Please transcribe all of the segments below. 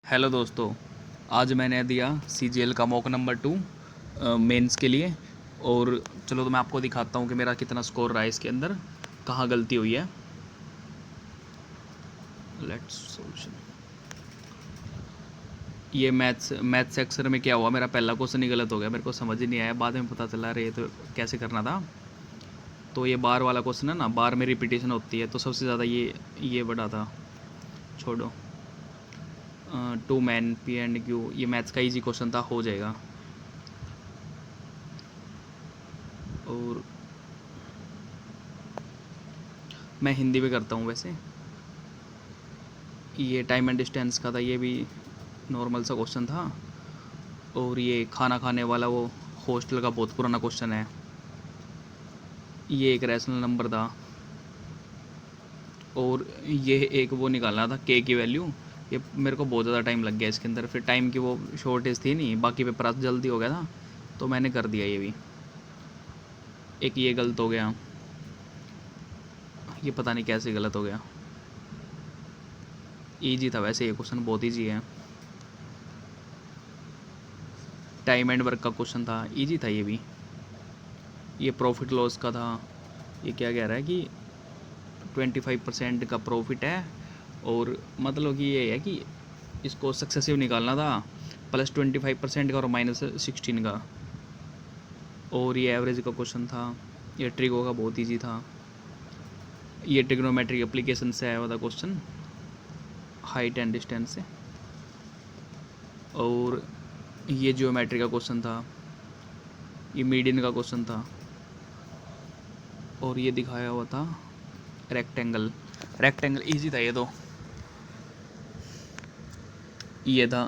Hello दोस्तों। आज मैंने दिया सीजीएल का मॉक नंबर 2 मेंस के लिए। और चलो तो मैं आपको दिखाता हूँ कि मेरा कितना स्कोर रहा है इसके अंदर, कहाँ गलती हुई है। Let's solution. ये मैथ्स सेक्शन में क्या हुआ, मेरा पहला क्वेश्चन ही गलत हो गया। मेरे को समझ ही नहीं आया, बाद में पता चला अरे ये तो कैसे करना था। तो ये बार वाला क्वेश्चन है ना, बार में रिपीटेशन होती है, तो सबसे ज़्यादा ये बड़ा था। छोड़ो। Two man P and Q, ये मैथ्स का इजी क्वेश्चन था, हो जाएगा। और मैं हिंदी में करता हूँ वैसे। ये टाइम एंड डिस्टेंस का था, ये भी नॉर्मल सा क्वेश्चन था। और ये खाना खाने वाला वो हॉस्टल का बहुत पुराना क्वेश्चन है। ये एक रैशनल नंबर था। और ये एक वो निकालना था के की वैल्यू। ये मेरे को बहुत ज़्यादा टाइम लग गया इसके अंदर, फिर टाइम की वो शॉर्टेज थी नहीं, बाकी पेपर आज जल्दी हो गया था तो मैंने कर दिया ये भी। एक ये गलत हो गया, ये पता नहीं कैसे गलत हो गया। ईजी था वैसे, ये क्वेश्चन बहुत ईजी है। टाइम एंड वर्क का क्वेश्चन था, ईजी था ये भी। ये प्रॉफिट लॉस का था। ये क्या कह रहा है कि 25% का प्रॉफिट है, और मतलब कि ये है कि इसको सक्सेसिव निकालना था, +25% का और -16 का। और ये एवरेज का क्वेश्चन था। ये ट्रिगो का बहुत इजी था। ये ट्रिग्नोमेट्रिक एप्लीकेशन से आया हुआ था क्वेश्चन, हाइट एंड डिस्टेंस से। और ये जियोमेट्री का क्वेश्चन था, ये मीडियन का क्वेश्चन था। और ये दिखाया हुआ था रेक्टेंगल। रेक्टेंगल ईजी था ये तो। ये था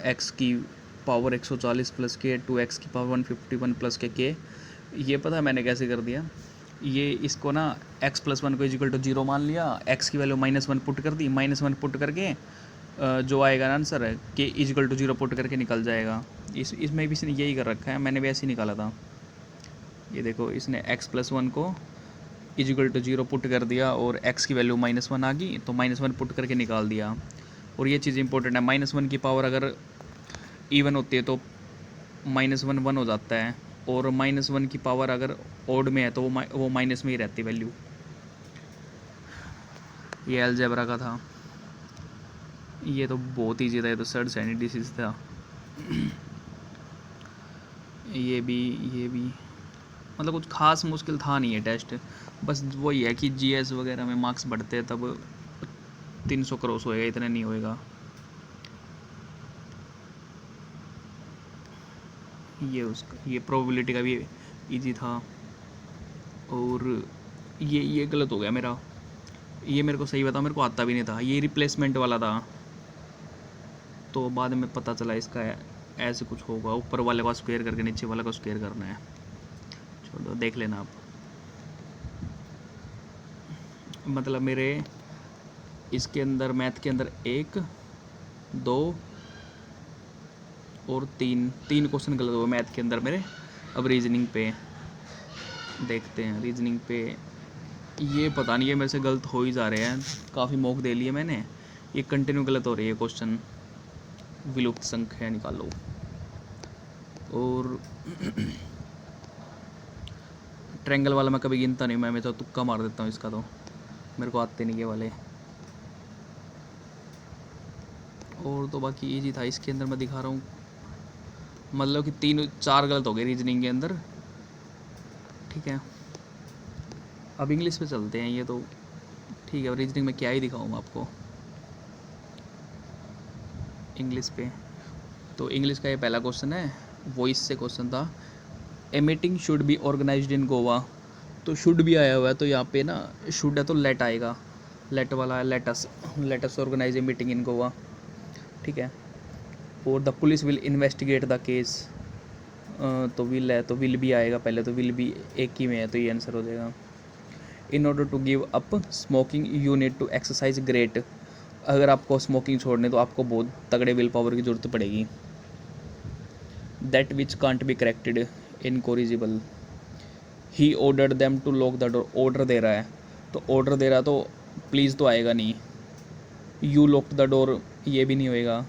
एक्स की पावर 140 प्लस के, 2x की पावर 151 प्लस के। ये पता है मैंने कैसे कर दिया, ये इसको ना x+1 को इजिकल टू 0 मान लिया, x की वैल्यू -1 पुट कर दी, -1 पुट करके जो आएगा ना आंसर है कि इजिकल टू 0 पुट करके निकल जाएगा। इसमें भी इसने यही कर रखा है, मैंने भी ऐसे ही निकाला था। ये देखो, इसने x+1 को इजिकल टू 0 पुट कर दिया और x की वैल्यू -1 आ गई, तो -1 पुट करके निकाल दिया। और ये चीज़ इंपॉर्टेंट है, -1 की पावर अगर इवन होती है तो -1 1 हो जाता है, और -1 की पावर अगर ओड में है तो वो माइनस में ही रहती वैल्यू। ये अलजेब्रा का था। ये तो बहुत ईजी था, ये तो सर्ड सैनी डिसीज था। ये भी मतलब कुछ खास मुश्किल था नहीं है टेस्ट, बस वही है कि जीएस वगैरह में मार्क्स बढ़ते हैं तब 300 क्रॉस होएगा, इतना नहीं होएगा। ये प्रोबेबिलिटी का भी इजी था। और ये गलत हो गया मेरा, ये मेरे को सही बताओ, मेरे को आता भी नहीं था, ये रिप्लेसमेंट वाला था। तो बाद में पता चला इसका ऐसे कुछ होगा, ऊपर वाले का स्क्वायर करके नीचे वाले का स्क्वायर करना है। छोड़ो, देख लेना आप। मतलब मेरे इसके अंदर मैथ के अंदर 1 2 और 3 क्वेश्चन गलत हुए मैथ के अंदर मेरे। अब रीजनिंग पे देखते हैं। रीजनिंग पे ये पता नहीं, ये मेरे से गलत हो ही जा रहे हैं, काफ़ी मॉक दे लिए मैंने, ये कंटिन्यू गलत हो रही है क्वेश्चन। विलुप्त संख्या निकालो। और ट्रायंगल वाला मैं कभी गिनता नहीं, मैं तो तुक्का मार देता हूँ इसका, तो मेरे को आते नहीं ये वाले। और तो बाकी इजी था इसके अंदर, मैं दिखा रहा हूँ। मतलब कि 3 4 गलत हो गए रीजनिंग के अंदर। ठीक है, अब इंग्लिश पे चलते हैं। ये तो ठीक है, रीजनिंग में क्या ही दिखाऊंगा आपको इंग्लिश पे। तो इंग्लिश का ये पहला क्वेश्चन है, वॉइस से क्वेश्चन था। A meeting should be organised इन गोवा। तो शुड भी आया हुआ है, तो यहाँ पे ना शुड है तो लेट आएगा, लेट वाला है, let's organise a meeting in Goa. ठीक है। और the police will investigate the case, तो विल है तो विल भी आएगा पहले, तो विल भी एक ही में है, तो ये आंसर हो जाएगा। In order to give up smoking you need to exercise great. अगर आपको स्मोकिंग छोड़ने तो आपको बहुत तगड़े विल पावर की ज़रूरत पड़ेगी। That which can't be corrected, incorrigible. He ordered them to lock the door, order दे रहा है, तो ऑर्डर दे रहा तो प्लीज़ तो आएगा नहीं। यू लॉक द डोर ये भी नहीं होएगा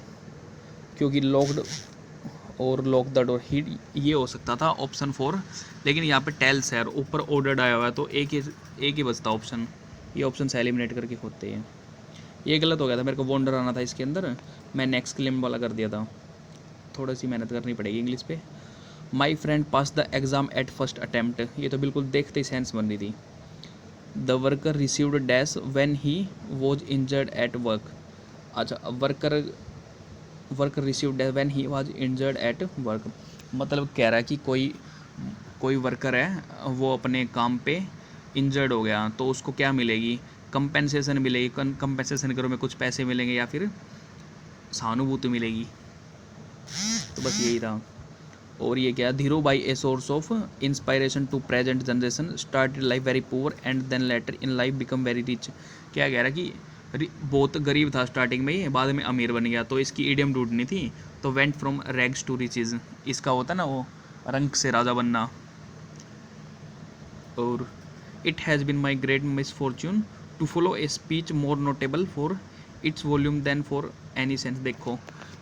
क्योंकि लॉक्ड और लॉक द डोर हीट, ये हो सकता था ऑप्शन 4, लेकिन यहाँ पे टेल्स है और ऊपर ऑर्डर्ड आया हुआ है, तो एक ही बचता ऑप्शन। ये ऑप्शन से एलिमिनेट करके होते हैं। ये गलत हो गया था, मेरे को वॉन्डर आना था इसके अंदर, मैंने एक्सक्लेम वाला कर दिया था। थोड़ी सी मेहनत करनी पड़ेगी इंग्लिश पे। My friend pass the exam at first attempt, ये तो बिल्कुल देखते ही सेंस बन रही थी। The worker received dash when he was injured at work. अच्छा, worker received when he was injured at work, मतलब कह रहा है कि कोई वर्कर है वो अपने काम पे इंजर्ड हो गया तो उसको क्या मिलेगी, कंपेंसेशन मिलेगी। कंपेंसेशन के रूप में कुछ पैसे मिलेंगे या फिर सहानुभूति मिलेगी। तो बस यही था। और ये क्या, Dhirubhai a source of inspiration to present generation started life very poor and then later in life become very rich. क्या कह रहा है कि बहुत गरीब था स्टार्टिंग में ही, बाद में अमीर बन गया, तो इसकी इडियम ढूंढनी थी। तो went from rags to riches, इसका होता ना वो रंग से राजा बनना। और it has been my great misfortune to follow a speech more notable for its volume than for any sense. देखो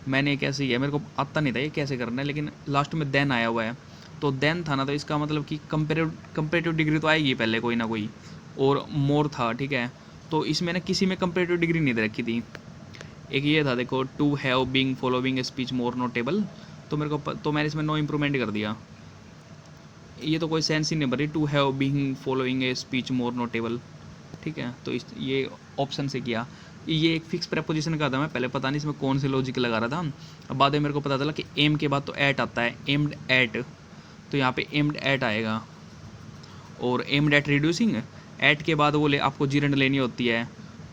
मैंने कैसे किया, मेरे को आता नहीं था ये कैसे करना है, लेकिन लास्ट में देन आया हुआ है, तो देन था ना, तो इसका मतलब कि कंपेरेटिव डिग्री तो आएगी पहले कोई ना कोई, और मोर था, ठीक है। तो इसमें ना किसी में कंपेरेटिव डिग्री नहीं दे रखी थी। एक ये था देखो, to have being following a speech more notable, तो मेरे को तो मैंने इसमें नो इम्प्रूवमेंट कर दिया। ये तो कोई सेंस ही नहीं भरी, to have being following a speech more notable, ठीक है। तो इस ये ऑप्शन से किया। ये एक फिक्स प्रेपोजिशन का था, मैं पहले पता नहीं इसमें कौन से लॉजिक लगा रहा था, अब बाद में मेरे को पता चला कि एम के बाद तो एट आता है, एम्ड एट, तो यहाँ पे एम्ड एट आएगा। और एम्ड एट रिड्यूसिंग, एट के बाद वो आपको जीरेंड लेनी होती है,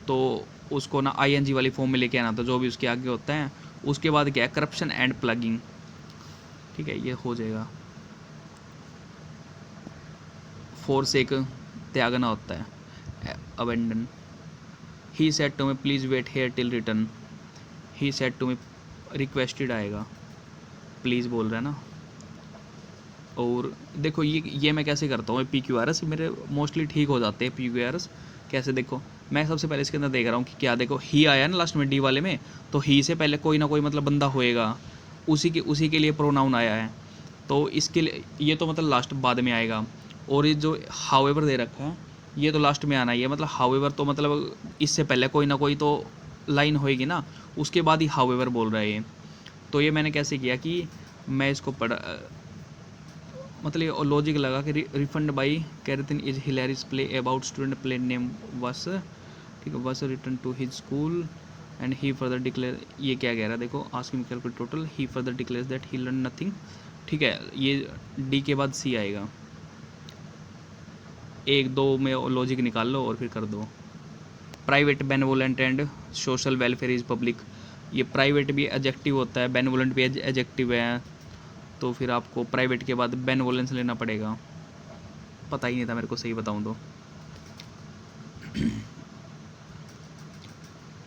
तो उसको ना आईएनजी वाली फॉर्म में लेके आना, तो जो भी उसके आगे होता है। उसके बाद क्या है, करप्शन एंड प्लगिंग, ठीक है, ये हो जाएगा। फोरसेक त्यागना होता है, abandon. He said to me please wait here till return, he said to me requested आएगा, प्लीज़ बोल रहा है ना। और देखो ये मैं कैसे करता हूँ, पी क्यू आर एस मेरे मोस्टली ठीक हो जाते हैं। पी क्यू आर एस कैसे, देखो मैं सबसे पहले इसके अंदर देख रहा हूँ कि क्या, देखो ही आया ना लास्ट में डी वाले में, तो ही से पहले कोई ना कोई मतलब बंदा होएगा, उसी के लिए प्रोनाउन आया है, तो इसके लिए ये तो मतलब लास्ट बाद में आएगा। और ये जो हाउएवर दे रखा है, ये तो लास्ट में आना ही है, मतलब हाउएवर तो मतलब इससे पहले कोई ना कोई तो लाइन होएगी ना, उसके बाद ही हाउएवर बोल रहा है ये। तो ये मैंने कैसे किया कि मैं इसको मतलब ये लॉजिक लगा कि refund by Karinthy is hilarious play about student play name was, ठीक है, was return to his school and he further declare, ये क्या कह रहा है देखो, asking calculate total, he further declares that he learn nothing, ठीक है। ये डी के बाद सी आएगा, एक दो में लॉजिक निकाल लो और फिर कर दो। Private benevolent and social welfare is public, ये प्राइवेट भी एडजेक्टिव होता है, बेनवोलेंट भी एडजेक्टिव है, तो फिर आपको प्राइवेट के बाद बेनवोलेंस लेना पड़ेगा। पता ही नहीं था मेरे को, सही बताऊं तो।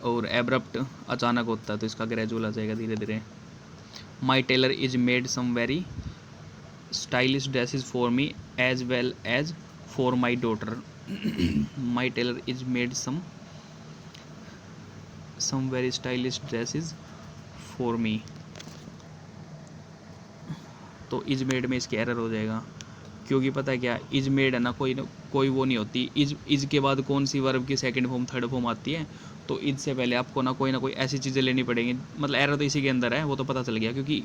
और एब्रप्ट अचानक होता है, तो इसका ग्रेजुअल आ जाएगा धीरे धीरे। My tailor is made some very stylish dresses for me as well as for my daughter. My tailor is made some very stylish dresses for me, तो इज मेड में इसके एरर हो जाएगा, क्योंकि पता है क्या, इज मेड है ना, कोई वो नहीं होती। इज के बाद कौन सी वर्ब की सेकंड फॉर्म थर्ड फॉर्म आती है, तो इज से पहले आपको ना कोई ऐसी चीज़ें लेनी पड़ेंगी। मतलब एरर तो इसी के अंदर है, वो तो पता चल गया, क्योंकि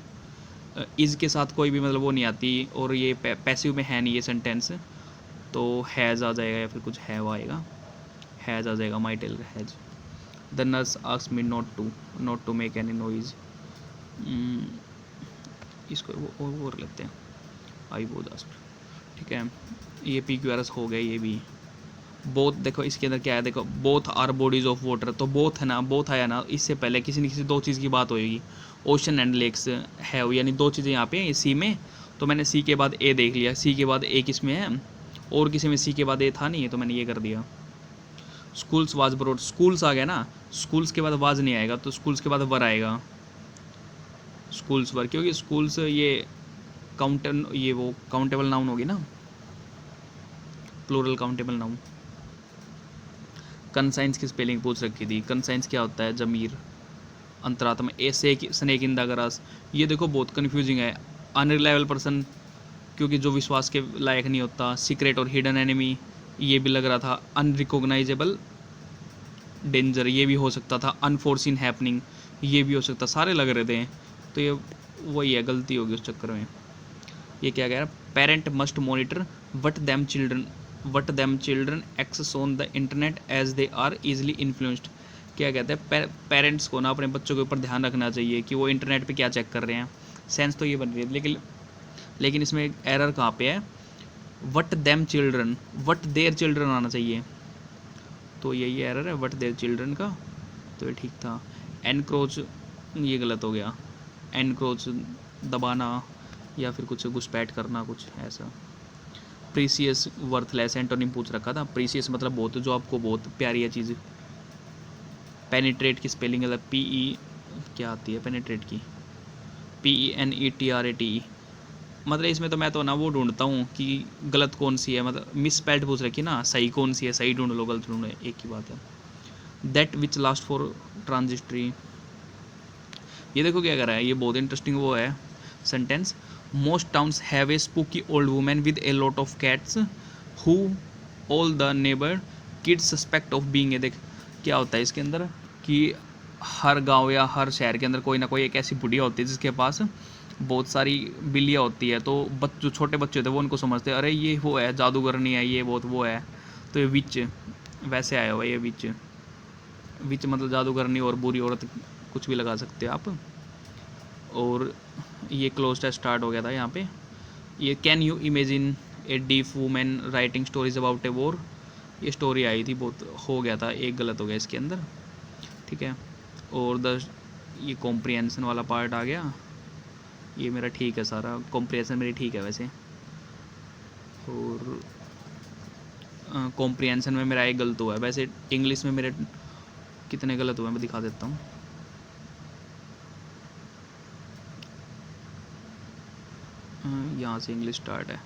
इज के साथ कोई भी मतलब वो नहीं आती, और ये पैसिव में है नहीं ये सेंटेंस, तो हैज़ आ जाएगा या फिर कुछ है वो आएगा, हैज़ आ जाएगा, my tailor has. The nurse asked me not to make any noise, इसको वो कर लेते हैं, आई वो जस्ट, ठीक है। ये पी क्यू आर एस हो गया। ये भी बोथ, देखो इसके अंदर क्या है, देखो both are bodies of water, तो बोथ है ना, बोथ आया ना, इससे पहले किसी न किसी दो चीज़ की बात होएगी, ओशन एंड लेक्स है, यानी दो चीज़ें यहाँ पे सी में, तो मैंने सी के बाद ए देख लिया, सी के बाद ए किस में है, और किसी में सी के बाद ए था नहीं, तो मैंने ये कर दिया। स्कूल्स वाज ब्रॉड, स्कूल्स आ गया ना, स्कूल्स के बाद वाज नहीं आएगा, तो स्कूल्स के बाद वर आएगा, स्कूल्स वर, क्योंकि स्कूल्स ये ये वो काउंटेबल नाउन होगी ना, प्लूरल काउंटेबल नाउन। कंसाइंस की स्पेलिंग पूछ रखी थी, कंसाइंस क्या होता है, जमीर, अंतरात्मा, a snake in the grass. ये देखो बहुत कन्फ्यूजिंग है। अनरिलायबल पर्सन, क्योंकि जो विश्वास के लायक नहीं होता। सीक्रेट और हिडन एनिमी, ये भी लग रहा था। अनरिकॉग्नाइजेबल डेंजर, ये भी हो सकता था। अनफोर्सिन हैपनिंग, ये भी हो सकता, सारे लग रहे थे। तो ये वही है, गलती होगी उस चक्कर में। ये क्या कह रहा है, parent must monitor what them children access on the internet as they are easily influenced. क्या कहते हैं, पेरेंट्स को ना अपने बच्चों के ऊपर ध्यान रखना चाहिए कि वो इंटरनेट पे क्या चेक कर रहे हैं। सेंस तो ये बन रही है, लेकिन इसमें एरर कहाँ पे है, वट देयर चिल्ड्रन आना चाहिए। तो यही एरर है, वट देयर चिल्ड्रन का, तो ये ठीक था। एनक्रोच, ये गलत हो गया। एनक्रोच दबाना या फिर कुछ घुसपैठ करना, कुछ ऐसा। प्रीसियस वर्थलेस, एंटोनिम पूछ रखा था। प्रीसियस मतलब बहुत, जो आपको बहुत प्यारी है चीज़। पेनिट्रेट की स्पेलिंग है PE, क्या आती है पेनिट्रेट की, PENETRATE। मतलब इसमें तो मैं तो ना वो ढूंढता हूँ कि गलत कौन सी है, मतलब मिस स्पेल्ड पूछ रखी ना, सही कौन सी है, सही ढूंढ लो गलत ढूंढो, एक ही बात है। दैट विच लास्ट फॉर ट्रांजिस्ट्री, ये देखो क्या कर रहा है, ये बहुत इंटरेस्टिंग वो है sentence. Most towns have a spooky old women with a lot of cats who all the neighbour kids suspect of being a. देख क्या होता है इसके अंदर कि हर गांव या हर शहर के अंदर कोई ना कोई एक ऐसी बुढ़िया होती है जिसके पास बहुत सारी बिल्लियाँ होती है। तो जो छोटे बच्चे होते हैं वो उनको समझते हैं, अरे ये वो है जादूगरनी है, ये बहुत वो है। तो ये विच वैसे आया हुआ है, ये विच मतलब जादूगरनी और बुरी औरत, कुछ भी लगा सकते हैं आप। और ये क्लोज टेस्ट स्टार्ट हो गया था यहाँ पे। ये can you imagine A deaf women writing stories about a war, ये स्टोरी आई थी, बहुत हो गया था, एक गलत हो गया इसके अंदर, ठीक है। और ये कॉम्प्रिहेंशन वाला पार्ट आ गया, ये मेरा ठीक है, सारा कॉम्प्रिहेंशन मेरी ठीक है वैसे। और कॉम्प्रिहेंशन में मेरा एक गलत हुआ है। वैसे इंग्लिश में मेरे कितने गलत हुए हैं मैं दिखा देता हूँ। यहाँ से इंग्लिश स्टार्ट है,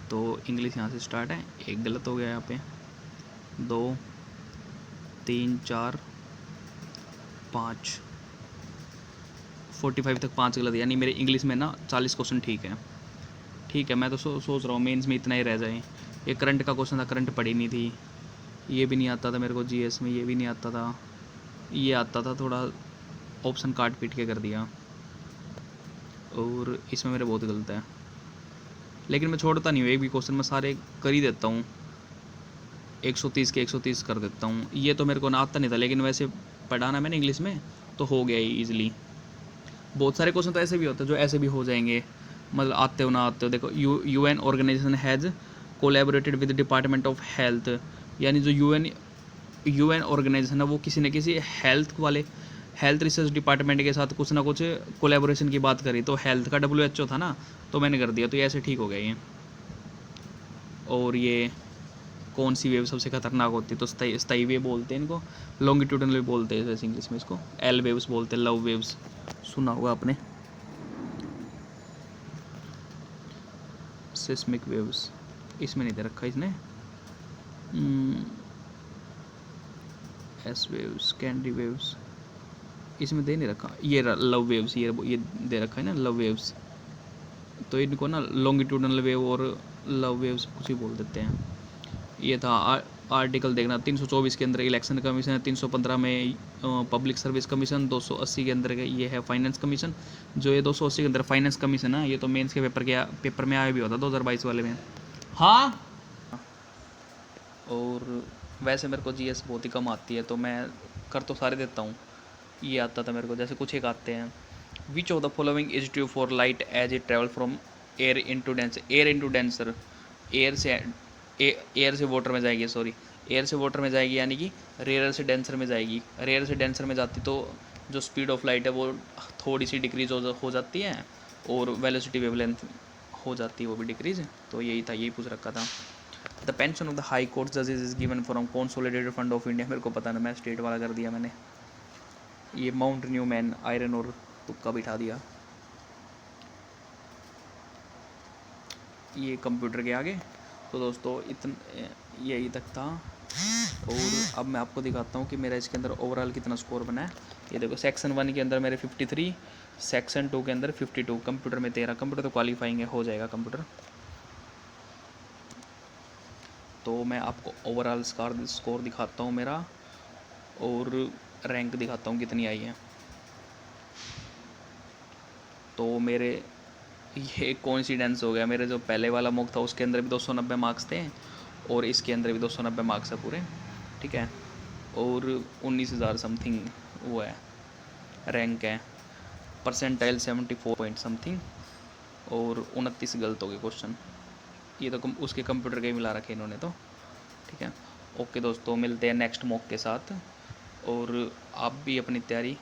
तो इंग्लिश यहाँ से स्टार्ट है, एक गलत हो गया यहाँ पे, 2 3 4 5 45 तक 5 गलत, यानी मेरे इंग्लिश में ना 40 क्वेश्चन ठीक है। मैं तो सोच रहा हूँ मेंस में इतना ही रह जाए। ये करंट का क्वेश्चन था, करंट पड़ी नहीं थी, ये भी नहीं आता था मेरे को GS में, ये भी नहीं आता था, ये आता था, थोड़ा ऑप्शन काट पीट के कर दिया। और इसमें मेरे बहुत गलत है, लेकिन मैं छोड़ता नहीं हूँ, एक भी क्वेश्चन मैं सारे कर ही देता हूँ, 130 के 130 कर देता हूँ। ये तो मेरे को ना आता नहीं था, लेकिन वैसे पढ़ाना मैंने इंग्लिश में तो हो गया ही ईजिली। बहुत सारे क्वेश्चन तो ऐसे भी होते हैं जो ऐसे भी हो जाएंगे, मतलब आते हो ना आते हो। देखो UN organisation has collaborated with department of health, यानी जो UN ऑर्गेनाइजेशन है वो किसी न किसी हेल्थ रिसर्च डिपार्टमेंट के साथ कुछ ना कुछ कोलैबोरेशन की बात करी, तो हेल्थ का WHO था ना, तो मैंने कर दिया, तो ये ऐसे ठीक हो गया ये। और ये कौन सी वेव सबसे खतरनाक होती है, तो स्थायी वेव बोलते हैं इनको, लॉन्गिट्यूडनल वेव बोलते हैं वैसे इंग्लिश में इसको, एल वेव्स बोलते हैं, लव वेव्स सुना होगा आपने। सिस्मिक वेव्स इसमें नहीं दे रखा इसने, एस वेव्स, कैंडी वेव्स इसमें दे नहीं रखा, ये लव वेव्स, ये दे रखा है ना लव वेव्स, तो इनको ना लॉन्गिट्यूडनल वेव और लव वेव्स कुछ ही बोल देते हैं। ये था आर्टिकल देखना, 324 के अंदर इलेक्शन कमीशन है, 315 में पब्लिक सर्विस कमीशन, 280 के अंदर ये है फाइनेंस कमीशन। जो ये 280 के अंदर फाइनेंस कमीशन है, ये तो मेंस के पेपर में आया भी होता 2022 वाले में। हाँ, और वैसे मेरे को GS बहुत ही कम आती है, तो मैं कर तो सारे देता हूँ। ये आता था मेरे को, जैसे कुछ एक आते हैं। Which of the following is true for light as it travel from air into denser. Air से वाटर में जाएगी, सॉरी एयर से वाटर में जाएगी, यानी कि रेयर से डेंसर में जाएगी। रेयर से डेंसर में जाती तो जो स्पीड ऑफ लाइट है वो थोड़ी सी डिक्रीज हो जाती है, और वेलोसिटी वेवलेंथ हो जाती है वो भी डिक्रीज। तो यही था, यही पूछ रखा था। The pension of the high court जजेस is given from consolidated fund of India, मेरे को पता ना, मैं स्टेट वाला कर दिया मैंने। ये माउंट न्यूमैन आयरन और तुक्का बिठा दिया। ये कंप्यूटर के आगे। तो दोस्तों यही तक था, और अब मैं आपको दिखाता हूँ कि मेरा इसके अंदर ओवरऑल कितना स्कोर बना है। ये देखो सेक्शन 1 के अंदर मेरे 53, सेक्शन 2 के अंदर 52, कंप्यूटर में 13। कंप्यूटर तो क्वालिफाइंग है, हो जाएगा कंप्यूटर। तो मैं आपको ओवरऑल स्कोर दिखाता हूँ मेरा, और रैंक दिखाता हूँ कितनी आई है। तो मेरे ये कोइंसिडेंस हो गया, मेरे जो पहले वाला मॉक था उसके अंदर भी 290 मार्क्स थे, और इसके अंदर भी 290 मार्क्स है पूरे, ठीक है। और 19,000 समथिंग वो है रैंक है, परसेंटाइल 74 पॉइंट समथिंग, और 29 गलत हो गए क्वेश्चन। ये तो उसके कंप्यूटर के ही मिला रखे इन्होंने तो, ठीक है। ओके दोस्तों, मिलते हैं नेक्स्ट मॉक के साथ, और आप भी अपनी तैयारी